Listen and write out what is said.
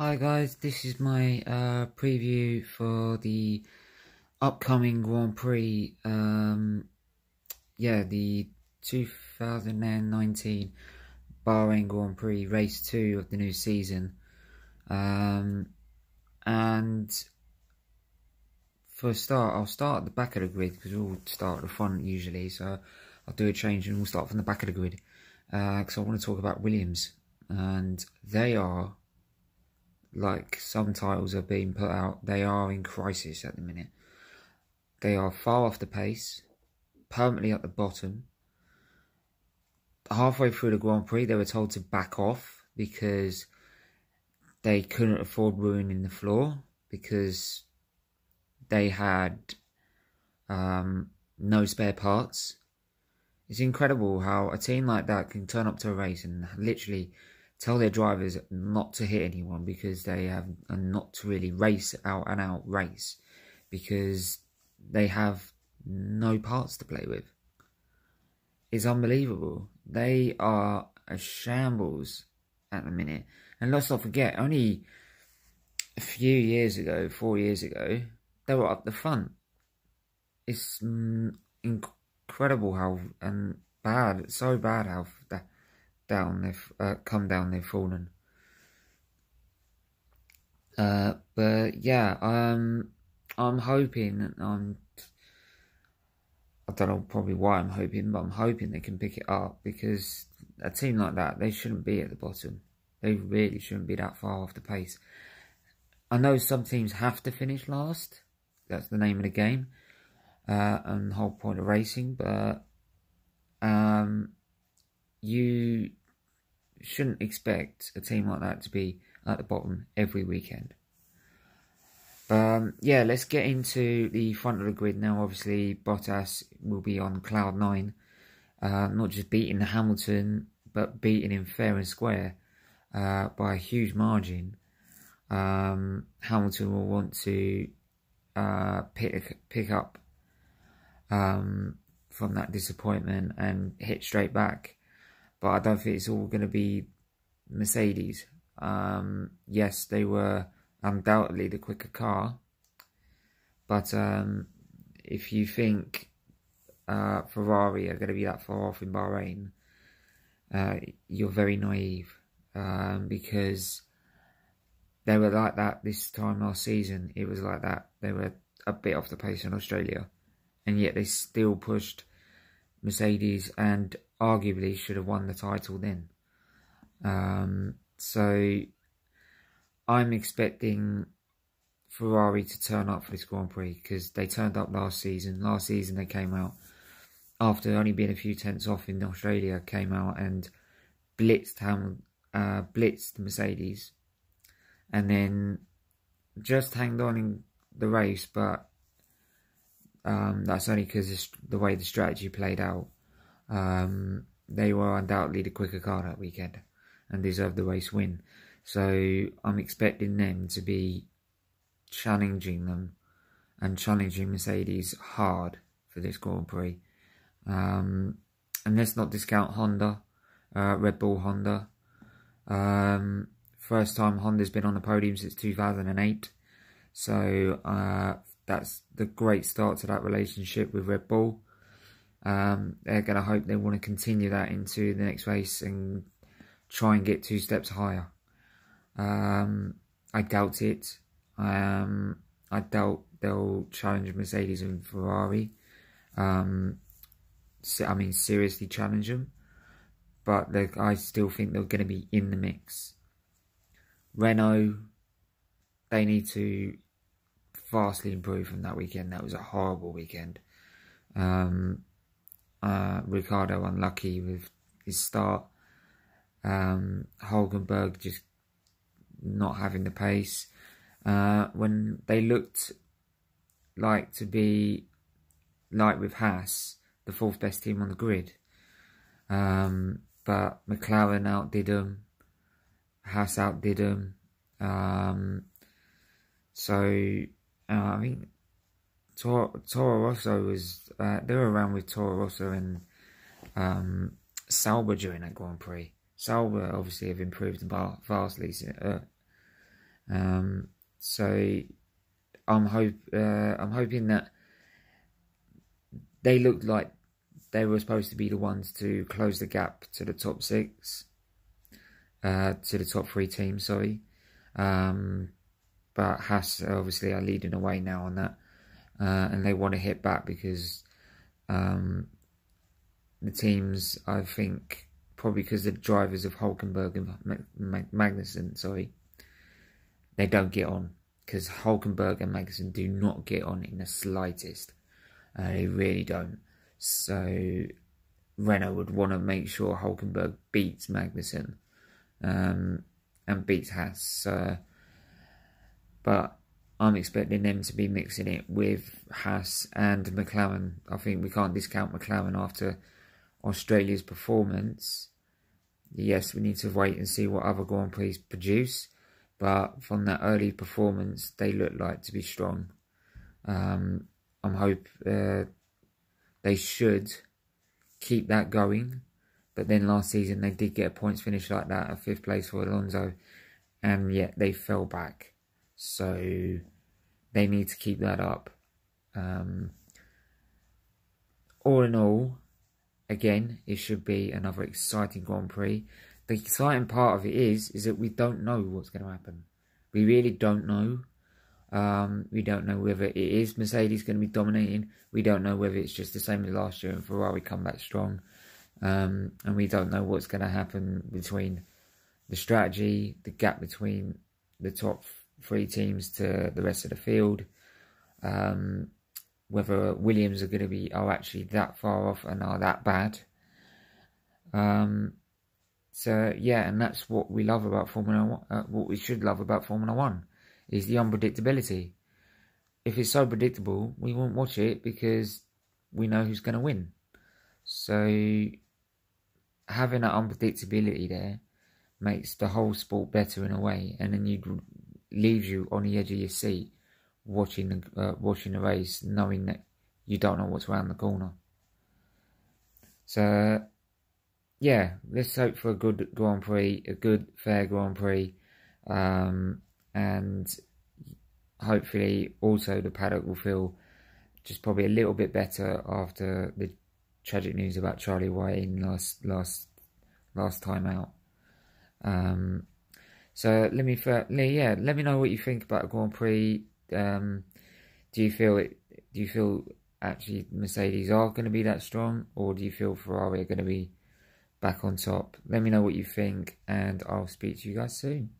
Hi guys, this is my preview for the upcoming Grand Prix, the 2019 Bahrain Grand Prix, race 2 of the new season. And for a start, I'll start at the back of the grid, because we'll start at the front usually, so I'll do a change and we'll start from the back of the grid, because I want to talk about Williams, and they are, like some titles are being put out, they are in crisis at the minute. They are far off the pace, permanently at the bottom. Halfway through the Grand Prix, they were told to back off because they couldn't afford ruining the floor, because they had no spare parts. It's incredible how a team like that can turn up to a race and literally tell their drivers not to hit anyone, because they have, and not to really race out and out race, because they have no parts to play with. It's unbelievable. They are a shambles at the minute. And let's not forget, only a few years ago, 4 years ago, they were up the front. It's incredible how, and bad, so bad how they've fallen. But yeah, I'm hoping, I don't know probably why I'm hoping, but I'm hoping they can pick it up, because a team like that, they shouldn't be at the bottom. They really shouldn't be that far off the pace. I know some teams have to finish last. That's the name of the game, and the whole point of racing. But you shouldn't expect a team like that to be at the bottom every weekend. Yeah, let's get into the front of the grid now. Obviously, Bottas will be on cloud 9, not just beating Hamilton, but beating him fair and square by a huge margin. Hamilton will want to pick up from that disappointment and hit straight back. But I don't think it's all going to be Mercedes. Yes, they were undoubtedly the quicker car. But if you think Ferrari are going to be that far off in Bahrain, you're very naive. Because they were like that this time last season. It was like that. They were a bit off the pace in Australia. And yet they still pushed Mercedes, and arguably should have won the title then. So I'm expecting Ferrari to turn up for this Grand Prix, because they turned up last season. Last season they came out, after only being a few tenths off in Australia, came out and blitzed Mercedes, and then just hanged on in the race. But that's only because the way the strategy played out. They were undoubtedly the quicker car that weekend and deserved the race win. So I'm expecting them to be challenging them and challenging Mercedes hard for this Grand Prix. And let's not discount Honda, Red Bull Honda. First time Honda's been on the podium since 2008. So that's the great start to that relationship with Red Bull. They're going to hope they want to continue that into the next race and try and get 2 steps higher. I doubt it. I doubt they'll challenge Mercedes and Ferrari. I mean, seriously challenge them. But I still think they're going to be in the mix. Renault, they need to vastly improve from that weekend. That was a horrible weekend. Ricciardo unlucky with his start. Hulkenberg just not having the pace. When they looked like to be, like with Haas, the 4th best team on the grid. But McLaren outdid them. Haas outdid them. I think Toro Rosso was, they were around with Toro Rosso and Sauber during that Grand Prix. Sauber obviously have improved vastly So I'm hoping that they looked like they were supposed to be the ones to close the gap to the top 6, to the top 3 teams, sorry. But Haas obviously are leading away now on that, and they want to hit back because the teams, I think, probably because the drivers of Hulkenberg and Magnussen, sorry, they don't get on, because Hulkenberg and Magnussen do not get on in the slightest. They really don't. So Renault would want to make sure Hulkenberg beats Magnussen and beats Haas. But I'm expecting them to be mixing it with Haas and McLaren. I think we can't discount McLaren after Australia's performance. Yes, we need to wait and see what other Grand Prix produce. But from that early performance, they look like to be strong. I'm hope they should keep that going. But then last season, they did get a points finish like that, a 5th place for Alonso. And yet they fell back. So they need to keep that up. All in all, again, it should be another exciting Grand Prix. The exciting part of it is that we don't know what's going to happen. We really don't know. We don't know whether it is Mercedes going to be dominating. We don't know whether it's just the same as last year and Ferrari come back strong. And we don't know what's going to happen between the strategy, the gap between the top 3 teams to the rest of the field. Whether Williams are actually that far off and are that bad. So yeah, and that's what we love about Formula 1. What we should love about Formula 1 is the unpredictability. If it's so predictable, we won't watch it because we know who's going to win. So having that unpredictability there makes the whole sport better in a way, and then leaves you on the edge of your seat watching the race, knowing that you don't know what's around the corner. So yeah, let's hope for a good Grand Prix, a good fair Grand Prix, and hopefully also the paddock will feel just probably a little bit better after the tragic news about Charlie White last time out. So let me know what you think about a Grand Prix. Do you feel actually Mercedes are going to be that strong, or do you feel Ferrari are going to be back on top? Let me know what you think, and I'll speak to you guys soon.